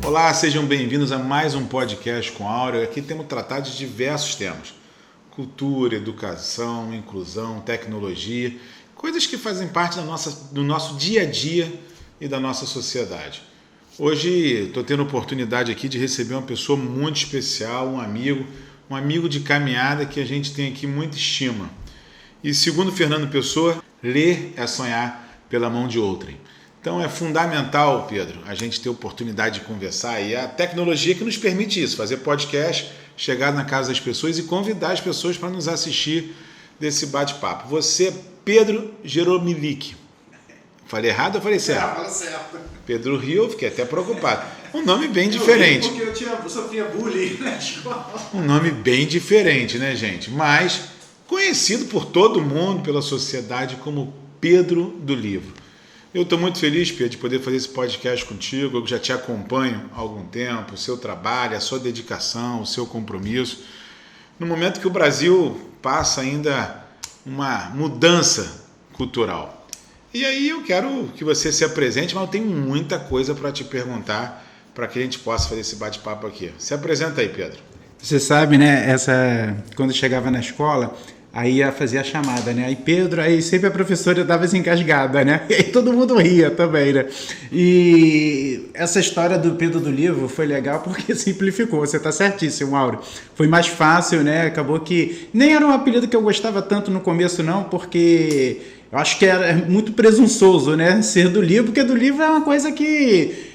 Olá, sejam bem-vindos a mais um podcast com Áureo. Aqui temos tratado de diversos temas: cultura, educação, inclusão, tecnologia, coisas que fazem parte do nosso dia a dia e da nossa sociedade. Hoje estou tendo a oportunidade aqui de receber uma pessoa muito especial, um amigo de caminhada que a gente tem aqui muita estima. E segundo Fernando Pessoa, ler é sonhar pela mão de outrem. Então é fundamental, Pedro, a gente ter a oportunidade de conversar, e a tecnologia que nos permite isso, fazer podcast, chegar na casa das pessoas e convidar as pessoas para nos assistir desse bate-papo. Você, Pedro Geromilic. Falei errado ou falei certo? Fala certo. Pedro Rio, eu fiquei até preocupado. Um nome bem diferente. Porque eu sofria bullying na escola. Um nome bem diferente, né, gente? Mas conhecido por todo mundo, pela sociedade, como Pedro do Livro. Eu estou muito feliz, Pedro, de poder fazer esse podcast contigo. Eu já te acompanho há algum tempo, o seu trabalho, a sua dedicação, o seu compromisso. No momento que o Brasil passa ainda uma mudança cultural. E aí eu quero que você se apresente, mas eu tenho muita coisa para te perguntar para que a gente possa fazer esse bate-papo aqui. Se apresenta aí, Pedro. Você sabe, né, quando eu chegava na escola, aí ia fazer a chamada, né? Aí Pedro, aí sempre a professora dava essa engasgada, né? E aí todo mundo ria também, né? E essa história do Pedro do Livro foi legal porque simplificou. Você tá certíssimo, Mauro. Foi mais fácil, né? Acabou que nem era um apelido que eu gostava tanto no começo, não, porque eu acho que era muito presunçoso, né? Ser do livro, porque do livro é uma coisa que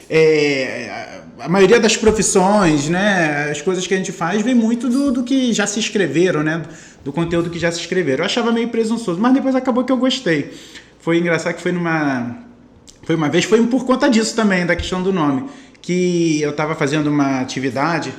a maioria das profissões, né, as coisas que a gente faz vem muito do que já se escreveram, né, do conteúdo que já se escreveram. Eu achava meio presunçoso, mas depois acabou que eu gostei. Foi engraçado que foi uma vez, foi por conta disso também, da questão do nome, que eu estava fazendo uma atividade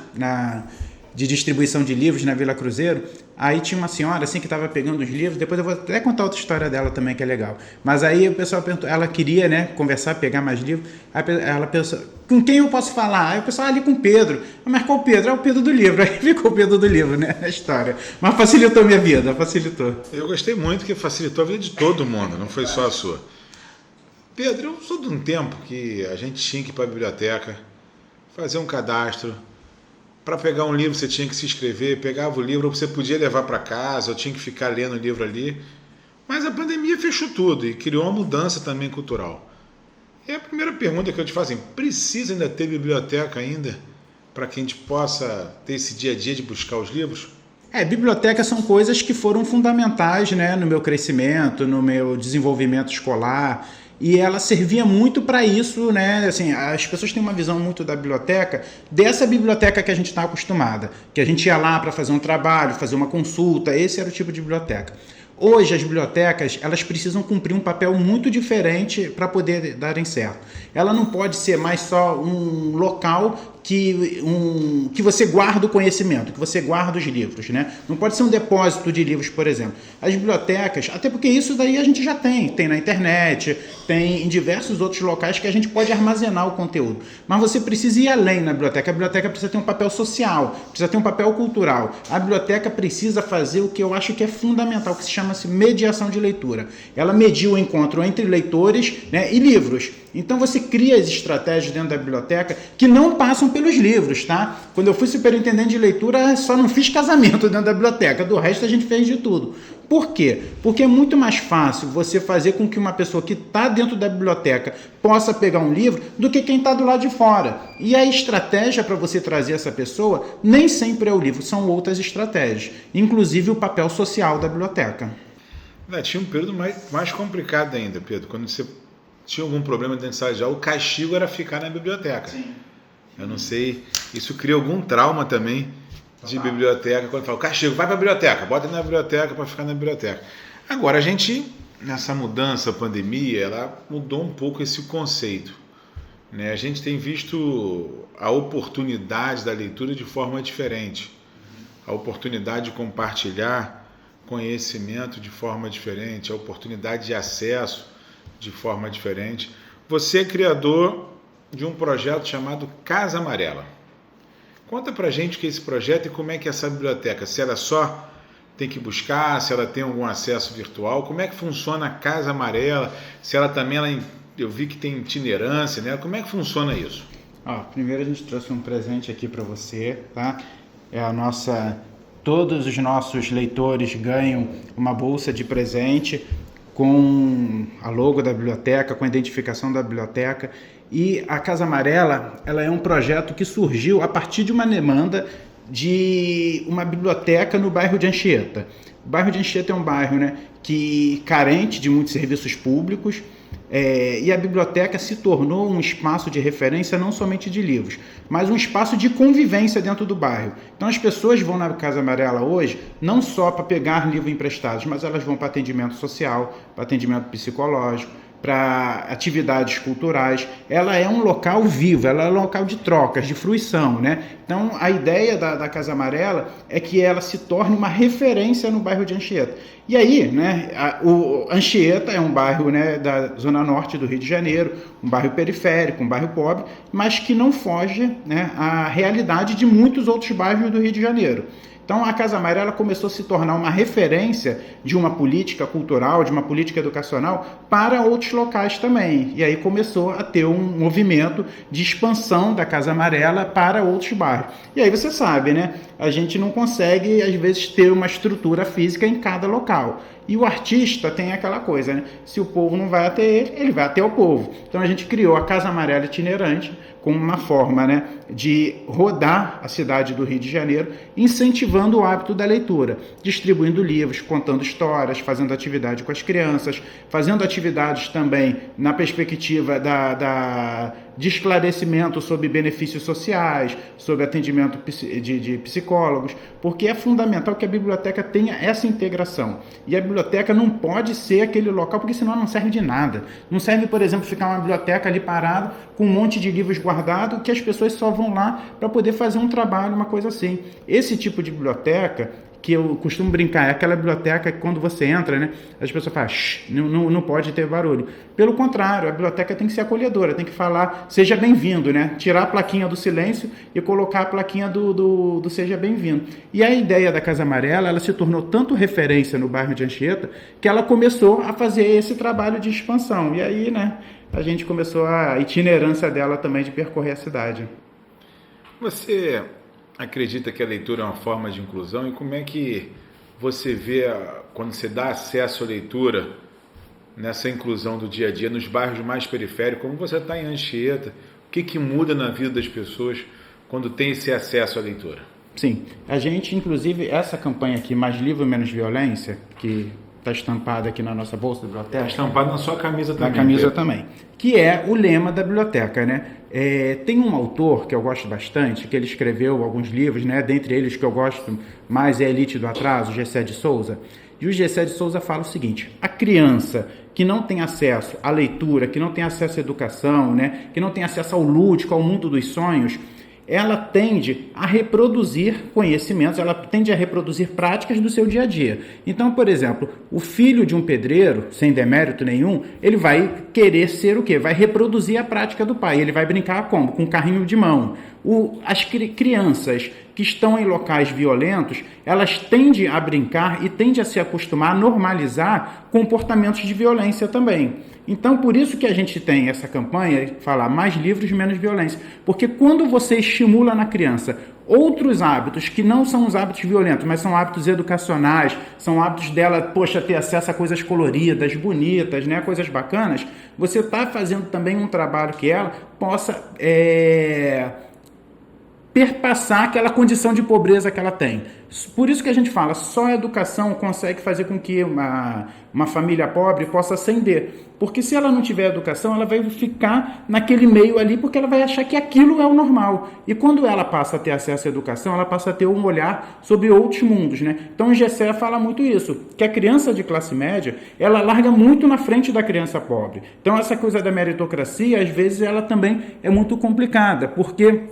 de distribuição de livros na Vila Cruzeiro. Aí tinha uma senhora assim que estava pegando os livros, depois eu vou até contar outra história dela também que é legal. Mas aí o pessoal perguntou, ela queria, né, conversar, pegar mais livros. Aí ela pensou, com quem eu posso falar? Aí o pessoal ali com o Pedro. Mas qual Pedro? É o Pedro do Livro. Aí ficou o Pedro do Livro, né, a história. Mas facilitou minha vida, facilitou. Eu gostei muito que facilitou a vida de todo mundo, não foi só a sua. Pedro, eu sou de um tempo que a gente tinha que ir para a biblioteca, fazer um cadastro. Para pegar um livro você tinha que se inscrever, pegava o livro, ou você podia levar para casa, ou tinha que ficar lendo o livro ali. Mas a pandemia fechou tudo e criou uma mudança também cultural. E a primeira pergunta que eu te faço é, precisa ainda ter biblioteca ainda para que a gente possa ter esse dia a dia de buscar os livros? Bibliotecas são coisas que foram fundamentais, né, no meu crescimento, no meu desenvolvimento escolar. E ela servia muito para isso, né? Assim, as pessoas têm uma visão muito da biblioteca, dessa biblioteca que a gente está acostumada, que a gente ia lá para fazer um trabalho, fazer uma consulta, esse era o tipo de biblioteca. Hoje as bibliotecas, elas precisam cumprir um papel muito diferente para poder darem certo. Ela não pode ser mais só um local que você guarda o conhecimento, que você guarda os livros, né? Não pode ser um depósito de livros, por exemplo. As bibliotecas, até porque isso daí a gente já tem na internet, tem em diversos outros locais que a gente pode armazenar o conteúdo. Mas você precisa ir além na biblioteca. A biblioteca precisa ter um papel social, precisa ter um papel cultural. A biblioteca precisa fazer o que eu acho que é fundamental, que se chama-se mediação de leitura. Ela media o encontro entre leitores, né, e livros. Então você cria as estratégias dentro da biblioteca que não passam pelos livros, tá? Quando eu fui superintendente de leitura, só não fiz casamento dentro da biblioteca, do resto a gente fez de tudo. Por quê? Porque é muito mais fácil você fazer com que uma pessoa que está dentro da biblioteca possa pegar um livro do que quem está do lado de fora. E a estratégia para você trazer essa pessoa nem sempre é o livro, são outras estratégias, inclusive o papel social da biblioteca. Tinha um período mais complicado ainda, Pedro, quando você tinha algum problema dentro de sala de aula, o castigo era ficar na biblioteca. Sim. Eu não sei, isso cria algum trauma também de biblioteca, quando fala, castigo, vai para a biblioteca, bota na biblioteca para ficar na biblioteca. Agora, a gente, nessa mudança, a pandemia, ela mudou um pouco esse conceito, né? A gente tem visto a oportunidade da leitura de forma diferente, a oportunidade de compartilhar conhecimento de forma diferente, a oportunidade de acesso de forma diferente. Você é criador de um projeto chamado Casa Amarela. Conta pra gente o que é esse projeto e como é que é essa biblioteca, se ela só tem que buscar, se ela tem algum acesso virtual, como é que funciona a Casa Amarela, se ela também, eu vi que tem itinerância, né? Como é que funciona isso? Primeiro a gente trouxe um presente aqui para você, tá? Todos os nossos leitores ganham uma bolsa de presente com a logo da biblioteca, com a identificação da biblioteca. E a Casa Amarela, ela é um projeto que surgiu a partir de uma demanda de uma biblioteca no bairro de Anchieta. O bairro de Anchieta é um bairro, né, carente de muitos serviços públicos, e a biblioteca se tornou um espaço de referência não somente de livros, mas um espaço de convivência dentro do bairro. Então as pessoas vão na Casa Amarela hoje não só para pegar livros emprestados, mas elas vão para atendimento social, para atendimento psicológico, para atividades culturais. Ela é um local vivo, ela é um local de trocas, de fruição, né? Então a ideia da Casa Amarela é que ela se torne uma referência no bairro de Anchieta. E aí, né, o Anchieta é um bairro, né, da zona norte do Rio de Janeiro, um bairro periférico, um bairro pobre, mas que não foge, né, à realidade de muitos outros bairros do Rio de Janeiro. Então a Casa Amarela começou a se tornar uma referência de uma política cultural, de uma política educacional para outros locais também. E aí começou a ter um movimento de expansão da Casa Amarela para outros bairros. E aí você sabe, né? A gente não consegue, às vezes, ter uma estrutura física em cada local. E o artista tem aquela coisa, né? Se o povo não vai até ele, ele vai até o povo. Então a gente criou a Casa Amarela itinerante como uma forma, né, de rodar a cidade do Rio de Janeiro, incentivando o hábito da leitura, distribuindo livros, contando histórias, fazendo atividade com as crianças, fazendo atividades também na perspectiva de esclarecimento sobre benefícios sociais, sobre atendimento de psicólogos, porque é fundamental que a biblioteca tenha essa integração. E a biblioteca não pode ser aquele local, porque senão não serve de nada. Não serve, por exemplo, ficar uma biblioteca ali parada com um monte de livros guardados que as pessoas só vão lá para poder fazer um trabalho, uma coisa assim. Esse tipo de biblioteca, que eu costumo brincar, é aquela biblioteca que quando você entra, né, as pessoas falam, não pode ter barulho. Pelo contrário, a biblioteca tem que ser acolhedora, tem que falar, seja bem-vindo, né? Tirar a plaquinha do silêncio e colocar a plaquinha do seja bem-vindo. E a ideia da Casa Amarela, ela se tornou tanto referência no bairro de Anchieta, que ela começou a fazer esse trabalho de expansão. E aí, né, a gente começou a itinerância dela também de percorrer a cidade. Você acredita que a leitura é uma forma de inclusão? E como é que você vê, quando você dá acesso à leitura, nessa inclusão do dia a dia, nos bairros mais periféricos, como você está em Anchieta, o que muda na vida das pessoas quando tem esse acesso à leitura? Sim, a gente, inclusive, essa campanha aqui, Mais Livro, Menos Violência, que está estampada aqui na nossa bolsa da biblioteca. Está estampada na sua camisa também. Na camisa também. Que é o lema da biblioteca, né? Tem um autor que eu gosto bastante, que ele escreveu alguns livros, né? Dentre eles que eu gosto mais é Elite do Atraso, Gessé de Souza. E o Gessé de Souza fala o seguinte: a criança que não tem acesso à leitura, que não tem acesso à educação, né? Que não tem acesso ao lúdico, ao mundo dos sonhos, ela tende a reproduzir conhecimentos, ela tende a reproduzir práticas do seu dia a dia. Então, por exemplo, o filho de um pedreiro, sem demérito nenhum, ele vai querer ser o quê? Vai reproduzir a prática do pai. Ele vai brincar como? Com um carrinho de mão. As crianças que estão em locais violentos, elas tendem a brincar e tendem a se acostumar a normalizar comportamentos de violência também. Então, por isso que a gente tem essa campanha, falar mais livros, menos violência. Porque quando você estimula na criança outros hábitos que não são os hábitos violentos, mas são hábitos educacionais, são hábitos dela, ter acesso a coisas coloridas, bonitas, né, coisas bacanas, você está fazendo também um trabalho que ela possa perpassar aquela condição de pobreza que ela tem. Por isso que a gente fala, só a educação consegue fazer com que uma família pobre possa ascender. Porque se ela não tiver educação, ela vai ficar naquele meio ali, porque ela vai achar que aquilo é o normal. E quando ela passa a ter acesso à educação, ela passa a ter um olhar sobre outros mundos, né? Então o Gessé fala muito isso, que a criança de classe média, ela larga muito na frente da criança pobre. Então essa coisa da meritocracia, às vezes, ela também é muito complicada, porque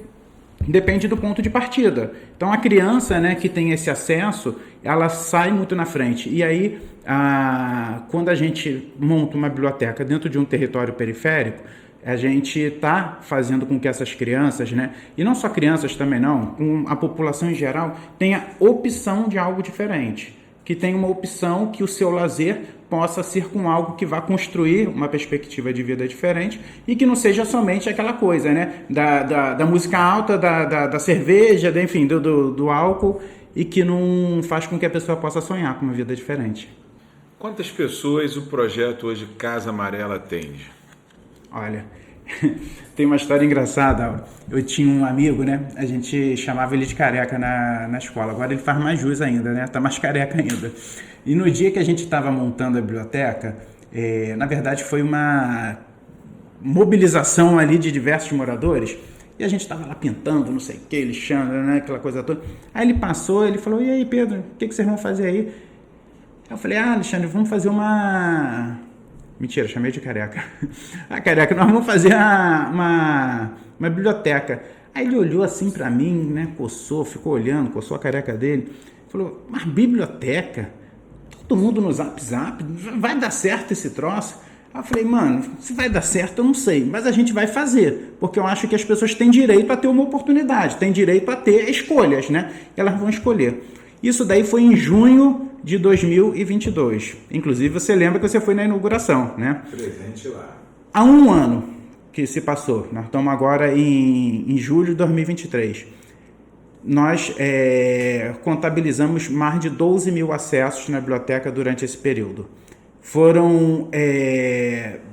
depende do ponto de partida. Então a criança, né, que tem esse acesso, ela sai muito na frente. E aí, quando a gente monta uma biblioteca dentro de um território periférico, a gente está fazendo com que essas crianças, né, e não só crianças também não, a população em geral, tenha opção de algo diferente. Que tenha uma opção que o seu lazer possa ser com algo que vá construir uma perspectiva de vida diferente e que não seja somente aquela coisa, né? Da música alta, da cerveja, enfim, do álcool, e que não faz com que a pessoa possa sonhar com uma vida diferente. Quantas pessoas o projeto hoje Casa Amarela atende? Olha, tem uma história engraçada. Eu tinha um amigo, né? A gente chamava ele de careca na escola. Agora ele faz mais jus ainda, né? Tá mais careca ainda. E no dia que a gente estava montando a biblioteca, na verdade foi uma mobilização ali de diversos moradores. E a gente estava lá pintando, não sei o que, lixando, né? Aquela coisa toda. Aí ele passou, ele falou: "E aí, Pedro, o que vocês vão fazer aí?" Eu falei: "Ah, Alexandre, vamos fazer uma..." Mentira, chamei de careca. Ah, careca, nós vamos fazer uma biblioteca. Aí ele olhou assim pra mim, né? Coçou, ficou olhando, coçou a careca dele. Falou: "Mas biblioteca? Todo mundo no Zap, vai dar certo esse troço?" Aí eu falei: "Mano, se vai dar certo eu não sei, mas a gente vai fazer, porque eu acho que as pessoas têm direito a ter uma oportunidade, têm direito a ter escolhas, né? Elas vão escolher." Isso daí foi em junho de 2022. Inclusive, você lembra que você foi na inauguração, né? Presente lá. Há um ano que se passou. Nós estamos agora em julho de 2023. Nós contabilizamos mais de 12 mil acessos na biblioteca durante esse período. Foram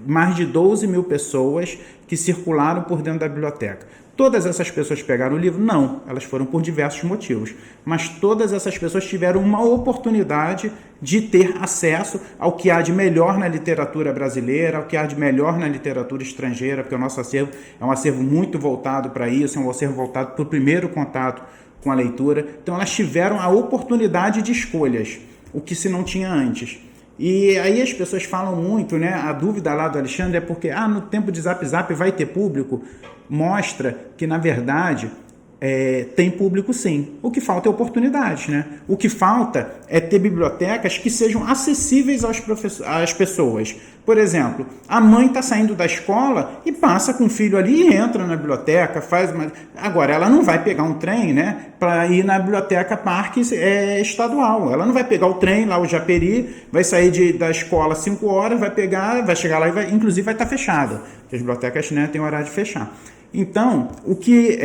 mais de 12 mil pessoas que circularam por dentro da biblioteca. Todas essas pessoas pegaram o livro? Não, elas foram por diversos motivos. Mas todas essas pessoas tiveram uma oportunidade de ter acesso ao que há de melhor na literatura brasileira, ao que há de melhor na literatura estrangeira, porque o nosso acervo é um acervo muito voltado para isso, é um acervo voltado para o primeiro contato com a leitura. Então elas tiveram a oportunidade de escolhas, o que se não tinha antes. E aí as pessoas falam muito, né? A dúvida lá do Alexandre é porque, no tempo de Zap vai ter público. Mostra que, na verdade, tem público sim. O que falta é oportunidades, né? O que falta é ter bibliotecas que sejam acessíveis às pessoas. Por exemplo, a mãe está saindo da escola e passa com o filho ali e entra na biblioteca, faz uma... Agora, ela não vai pegar um trem, né, para ir na biblioteca parque estadual. Ela não vai pegar o trem lá, o Japeri, vai sair da escola às 5 horas, vai chegar lá e inclusive vai estar fechada. Porque as bibliotecas, né, têm horário de fechar. Então, o que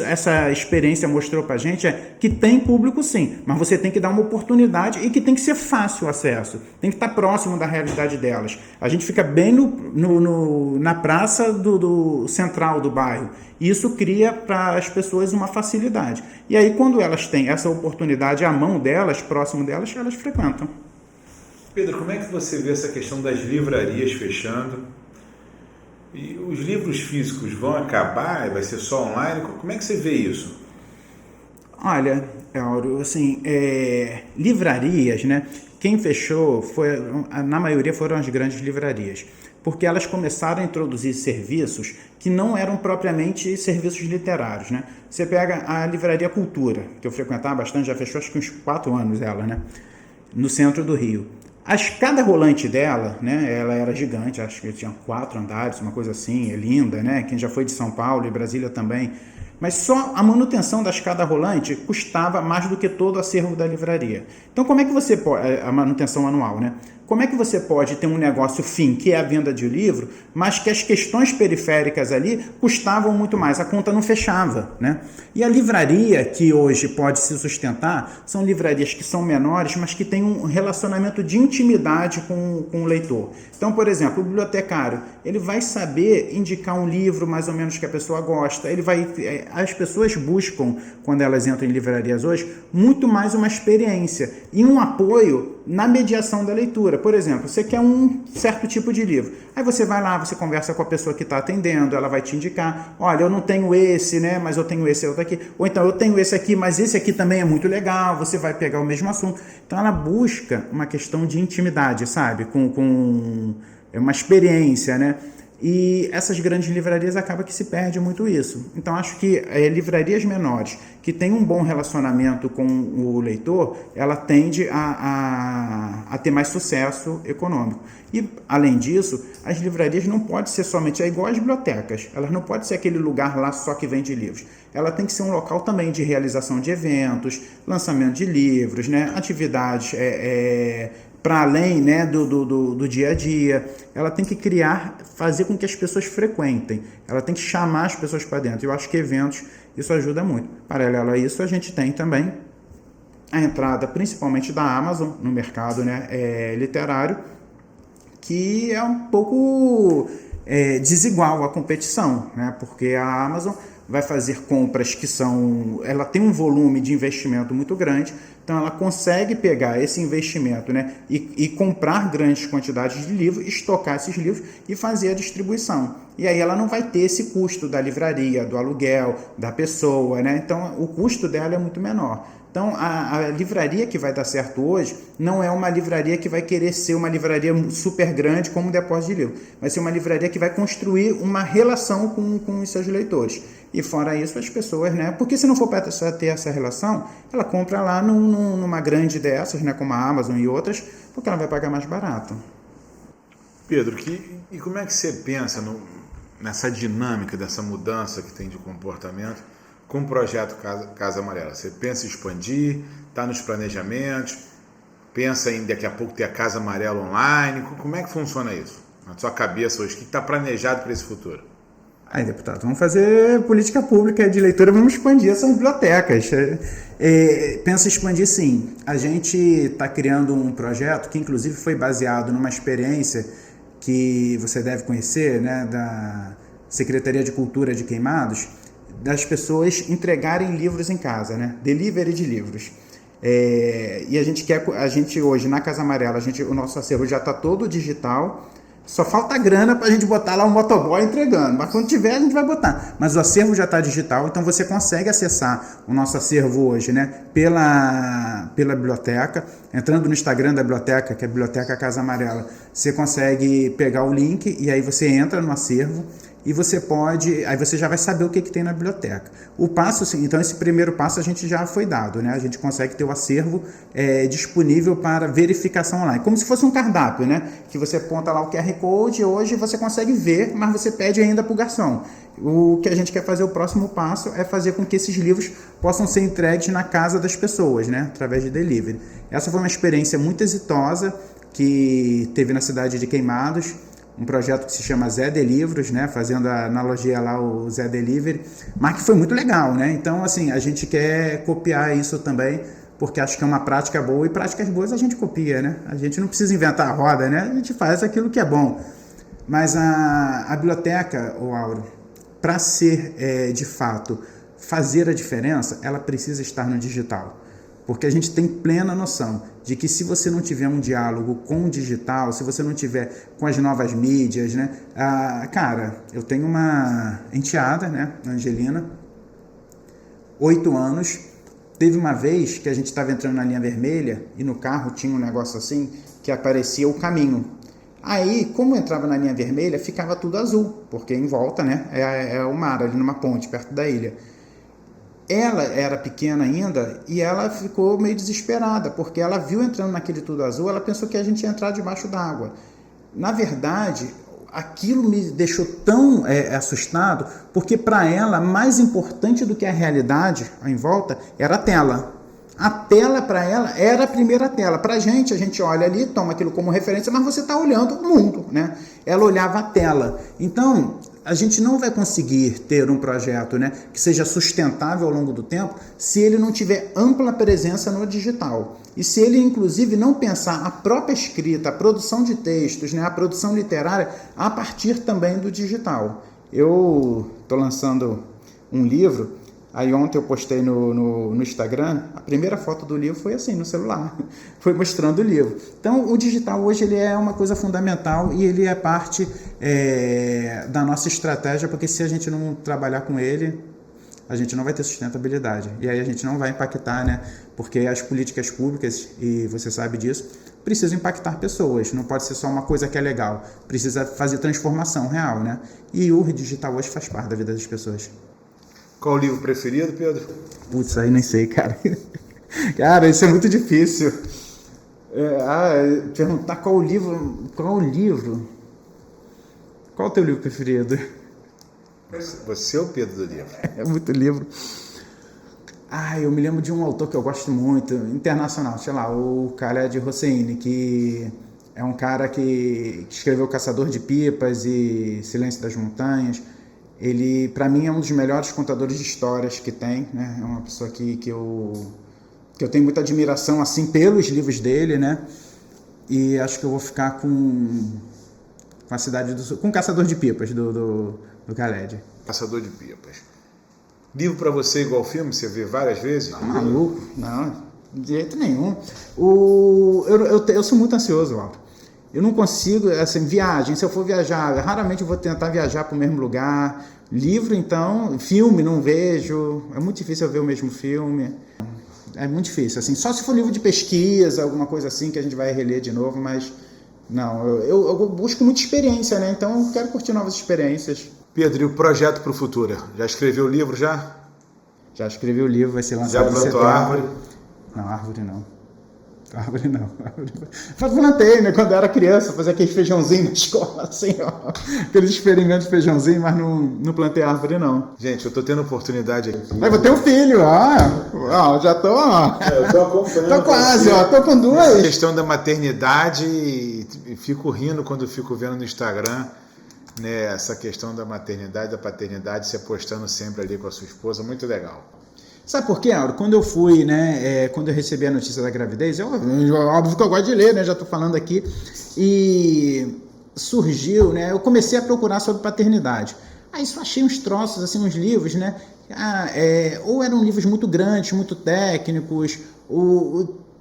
essa experiência mostrou para a gente é que tem público sim, mas você tem que dar uma oportunidade e que tem que ser fácil o acesso, tem que estar próximo da realidade delas. A gente fica bem na praça do central do bairro, e isso cria para as pessoas uma facilidade. E aí, quando elas têm essa oportunidade à mão delas, próximo delas, elas frequentam. Pedro, como é que você vê essa questão das livrarias fechando? E os livros físicos vão acabar? Vai ser só online? Como é que você vê isso? Olha, Áureo, assim, livrarias, né? Quem fechou, na maioria foram as grandes livrarias, porque elas começaram a introduzir serviços que não eram propriamente serviços literários, né? Você pega a Livraria Cultura, que eu frequentava bastante, já fechou acho que uns 4 anos ela, né? No centro do Rio. A escada rolante dela, né, ela era gigante, acho que tinha 4 andares, uma coisa assim, é linda, né? Quem já foi de São Paulo e Brasília também. Mas só a manutenção da escada rolante custava mais do que todo o acervo da livraria. Então, como é que você pode... A manutenção anual, né? Como é que você pode ter um negócio fim, que é a venda de livro, mas que as questões periféricas ali custavam muito mais, a conta não fechava, né? E a livraria que hoje pode se sustentar são livrarias que são menores, mas que têm um relacionamento de intimidade com o leitor. Então, por exemplo, o bibliotecário, ele vai saber indicar um livro mais ou menos que a pessoa gosta, as pessoas buscam, quando elas entram em livrarias hoje, muito mais uma experiência e um apoio na mediação da leitura. Por exemplo, você quer um certo tipo de livro, aí você vai lá, você conversa com a pessoa que está atendendo, ela vai te indicar: olha, eu não tenho esse, né, mas eu tenho esse outro aqui, ou então eu tenho esse aqui, mas esse aqui também é muito legal, você vai pegar o mesmo assunto. Então ela busca uma questão de intimidade, sabe, com uma experiência, né? E essas grandes livrarias acaba que se perde muito isso. Então acho que livrarias menores que têm um bom relacionamento com o leitor, ela tende a ter mais sucesso econômico. E além disso, as livrarias não podem ser somente igual às bibliotecas, elas não podem ser aquele lugar lá só que vende livros. Ela tem que ser um local também de realização de eventos, lançamento de livros, né? Atividades para além, né, do dia a dia. Ela tem que fazer com que as pessoas frequentem. Ela tem que chamar as pessoas para dentro. Eu acho que eventos, isso ajuda muito. Paralelo a isso, a gente tem também a entrada, principalmente da Amazon, no mercado, né, literário, que é um pouco desigual a competição, né, porque a Amazon vai fazer compras ela tem um volume de investimento muito grande, então ela consegue pegar esse investimento, né, e comprar grandes quantidades de livros, estocar esses livros e fazer a distribuição. E aí ela não vai ter esse custo da livraria, do aluguel, da pessoa, né? Então o custo dela é muito menor. Então, a livraria que vai dar certo hoje não é uma livraria que vai querer ser uma livraria super grande como um depósito de livro. Vai ser uma livraria que vai construir uma relação com os seus leitores. E fora isso, as pessoas, né? Porque se não for para ter essa relação, ela compra lá numa grande dessas, né? Como a Amazon e outras, porque ela vai pagar mais barato. Pedro, e como é que você pensa nessa dinâmica, dessa mudança que tem de comportamento com o projeto Casa Amarela? Você pensa em expandir, está nos planejamentos, pensa em daqui a pouco ter a Casa Amarela online? Como é que funciona isso na sua cabeça hoje? O que está planejado para esse futuro? Aí, deputado, vamos fazer política pública de leitura, vamos expandir essas bibliotecas. Pensa em expandir, sim. A gente está criando um projeto que, inclusive, foi baseado numa experiência que você deve conhecer, né, da Secretaria de Cultura de Queimados, das pessoas entregarem livros em casa, né? Delivery de livros. E a gente hoje, na Casa Amarela, o nosso acervo já está todo digital. Só falta grana para a gente botar lá um motoboy entregando. Mas quando tiver, a gente vai botar. Mas o acervo já está digital, então você consegue acessar o nosso acervo hoje, né? Pela biblioteca. Entrando no Instagram da biblioteca, que é a Biblioteca Casa Amarela, você consegue pegar o link e aí você entra no acervo. E aí você já vai saber o que tem na biblioteca. O passo, então esse primeiro passo a gente já foi dado, né? A gente consegue ter o acervo disponível para verificação online, como se fosse um cardápio, né? Que você aponta lá o QR Code e hoje você consegue ver, mas você pede ainda para o garçom. O que a gente quer fazer, o próximo passo, é fazer com que esses livros possam ser entregues na casa das pessoas, né? Através de delivery. Essa foi uma experiência muito exitosa que teve na cidade de Queimados, um projeto que se chama Zé Delivros, né, fazendo a analogia lá o Zé Delivery, mas que foi muito legal, né? Então, assim, a gente quer copiar isso também, porque acho que é uma prática boa, e práticas boas a gente copia, né? A gente não precisa inventar a roda, né? A gente faz aquilo que é bom. Mas a biblioteca, Auro, para ser, de fato, fazer a diferença, ela precisa estar no digital. Porque a gente tem plena noção de que se você não tiver um diálogo com o digital, se você não tiver com as novas mídias, né? Cara, eu tenho uma enteada, né, Angelina, 8 anos, teve uma vez que a gente estava entrando na linha vermelha e no carro tinha um negócio assim que aparecia o caminho. Aí, como eu entrava na linha vermelha, ficava tudo azul, porque em volta, né, é o mar, ali numa ponte, perto da ilha. Ela era pequena ainda e ela ficou meio desesperada, porque ela viu entrando naquele tudo azul, ela pensou que a gente ia entrar debaixo d'água. Na verdade, aquilo me deixou tão assustado, porque para ela, mais importante do que a realidade em volta, era a tela. A tela para ela era a primeira tela. Para a gente olha ali, toma aquilo como referência, mas você está olhando o mundo, né? Ela olhava a tela. Então, a gente não vai conseguir ter um projeto, né, que seja sustentável ao longo do tempo se ele não tiver ampla presença no digital. E se ele, inclusive, não pensar a própria escrita, a produção de textos, né, a produção literária a partir também do digital. Eu estou lançando um livro. Aí ontem eu postei no Instagram, a primeira foto do livro foi assim, no celular, foi mostrando o livro. Então o digital hoje ele é uma coisa fundamental e ele é parte da nossa estratégia, porque se a gente não trabalhar com ele, a gente não vai ter sustentabilidade. E aí a gente não vai impactar, né? Porque as políticas públicas, e você sabe disso, precisam impactar pessoas, não pode ser só uma coisa que é legal, precisa fazer transformação real, né? E o digital hoje faz parte da vida das pessoas. Qual o livro preferido, Pedro? Putz, aí nem sei, cara. Cara, isso é muito difícil. Perguntar qual o livro. Qual o teu livro preferido? Você é o Pedro do livro. É muito livro. Eu me lembro de um autor que eu gosto muito, internacional, sei lá, o Khaled Hosseini, que é um cara que escreveu Caçador de Pipas e Silêncio das Montanhas. Ele, para mim, é um dos melhores contadores de histórias que tem, né? É uma pessoa que eu tenho muita admiração, assim, pelos livros dele, né? E acho que eu vou ficar com a Cidade do Sul, com Caçador de Pipas, do Khaled. Caçador de Pipas. Livro para você igual filme? Você vê várias vezes? Não, maluco? Não, de jeito nenhum. Eu sou muito ansioso, Walter. Eu não consigo, assim, viagem. Se eu for viajar, raramente eu vou tentar viajar para o mesmo lugar. Livro, então, filme, não vejo. É muito difícil eu ver o mesmo filme. É muito difícil, assim. Só se for livro de pesquisa, alguma coisa assim, que a gente vai reler de novo, mas... Não, eu busco muita experiência, né? Então eu quero curtir novas experiências. Pedro, e o projeto para o futuro? Já escreveu o livro, já? Já escrevi o livro, vai ser lançado em setembro. Já plantou árvore? Não, árvore não. Árvore não. Mas plantei, né? Quando eu era criança, fazia aqueles feijãozinhos na escola, assim, ó. Aqueles experimentos de feijãozinho, mas não plantei árvore, não. Gente, eu tô tendo oportunidade aqui. Aí vou ter um filho, ó. Já tô, ó. Eu tô acompanhando. Tô quase, ó. Tô com duas. Essa questão da maternidade, e fico rindo quando fico vendo no Instagram, né? Essa questão da maternidade, da paternidade, você postando sempre ali com a sua esposa, muito legal. Sabe por quê, Auro? Quando eu fui, né, quando eu recebi a notícia da gravidez, óbvio que eu gosto de ler, né, já tô falando aqui, e surgiu, né, eu comecei a procurar sobre paternidade. Aí só achei uns troços, assim, uns livros, né, ou eram livros muito grandes, muito técnicos,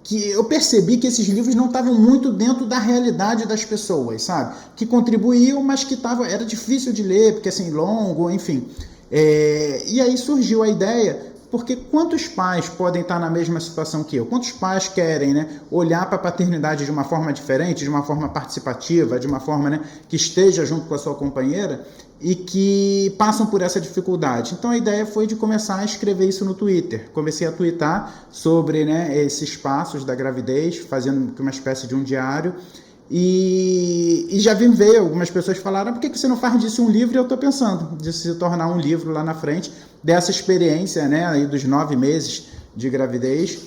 que eu percebi que esses livros não estavam muito dentro da realidade das pessoas, sabe? Que contribuíam, mas que era difícil de ler, porque assim, longo, enfim. E aí surgiu a ideia, porque quantos pais podem estar na mesma situação que eu? Quantos pais querem, né, olhar para a paternidade de uma forma diferente, de uma forma participativa, de uma forma, né, que esteja junto com a sua companheira e que passam por essa dificuldade? Então a ideia foi de começar a escrever isso no Twitter. Comecei a twittar sobre, né, esses passos da gravidez, fazendo uma espécie de um diário. E já vim ver, algumas pessoas falaram, por que você não faz disso um livro? E eu estou pensando de se tornar um livro lá na frente, dessa experiência, né, aí dos 9 meses de gravidez.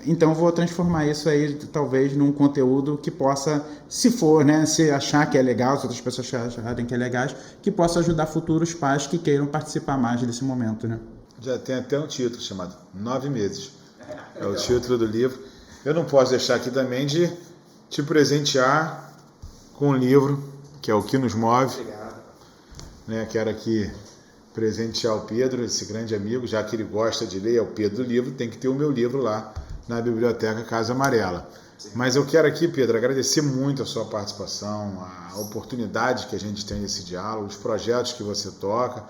Então vou transformar isso aí talvez num conteúdo que possa, se for, né, se achar que é legal, se outras pessoas acharem que é legal, que possa ajudar futuros pais que queiram participar mais desse momento, né? Já tem até um título chamado 9 meses. É o título do livro. Eu não posso deixar aqui também de te presentear com um livro, que é O Que Nos Move. Obrigado. Né, quero aqui presentear o Pedro, esse grande amigo, já que ele gosta de ler, é o Pedro do livro, tem que ter o meu livro lá na Biblioteca Casa Amarela. Sim. Mas eu quero aqui, Pedro, agradecer muito a sua participação, a oportunidade que a gente tem nesse diálogo, os projetos que você toca,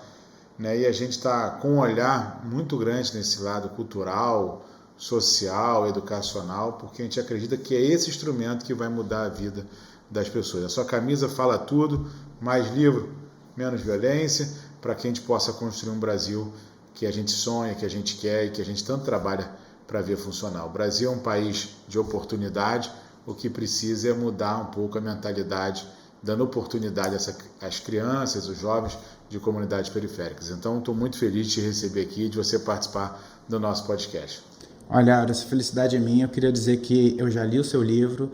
né, e a gente está com um olhar muito grande nesse lado cultural, social, educacional, porque a gente acredita que é esse instrumento que vai mudar a vida das pessoas. A sua camisa fala tudo, mais livro, menos violência, para que a gente possa construir um Brasil que a gente sonha, que a gente quer e que a gente tanto trabalha para ver funcionar. O Brasil é um país de oportunidade, o que precisa é mudar um pouco a mentalidade, dando oportunidade às crianças, os jovens de comunidades periféricas. Então, estou muito feliz de te receber aqui, de você participar do nosso podcast. Olha, essa felicidade é minha. Eu queria dizer que eu já li o seu livro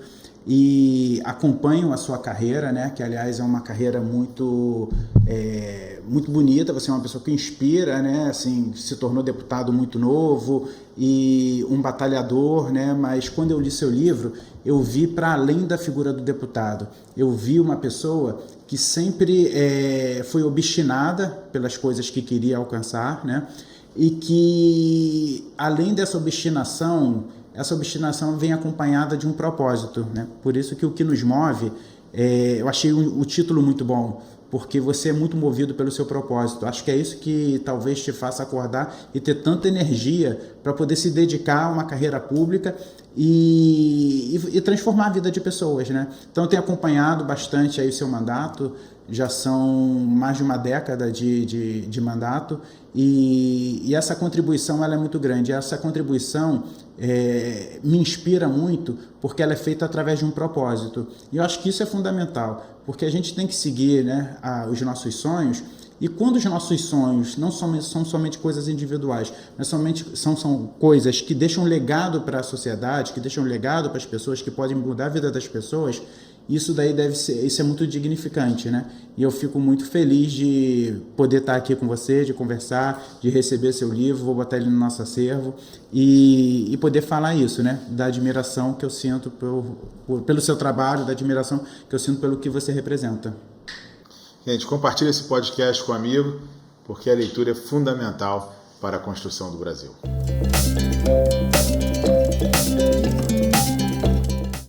e acompanho a sua carreira, né? Que aliás é uma carreira muito bonita. Você é uma pessoa que inspira, né? Assim, se tornou deputado muito novo e um batalhador, né? Mas quando eu li seu livro, eu vi para além da figura do deputado. Eu vi uma pessoa que sempre foi obstinada pelas coisas que queria alcançar, né? E que, além dessa obstinação, essa obstinação vem acompanhada de um propósito, né? Por isso que O Que Nos Move, eu achei o título muito bom, porque você é muito movido pelo seu propósito. Acho que é isso que talvez te faça acordar e ter tanta energia para poder se dedicar a uma carreira pública e transformar a vida de pessoas, né? Então eu tenho acompanhado bastante aí o seu mandato, já são mais de uma década de mandato, e essa contribuição ela é muito grande. Essa contribuição me inspira muito porque ela é feita através de um propósito, e eu acho que isso é fundamental, porque a gente tem que seguir, né, os nossos sonhos E quando os nossos sonhos não são somente coisas individuais, mas são coisas que deixam legado para a sociedade, que deixam legado para as pessoas, que podem mudar a vida das pessoas, isso é muito dignificante, né? E eu fico muito feliz de poder estar aqui com você, de conversar, de receber seu livro, vou botar ele no nosso acervo e poder falar isso, né? Da admiração que eu sinto pelo seu trabalho, da admiração que eu sinto pelo que você representa. Gente, compartilhe esse podcast com um amigo, porque a leitura é fundamental para a construção do Brasil.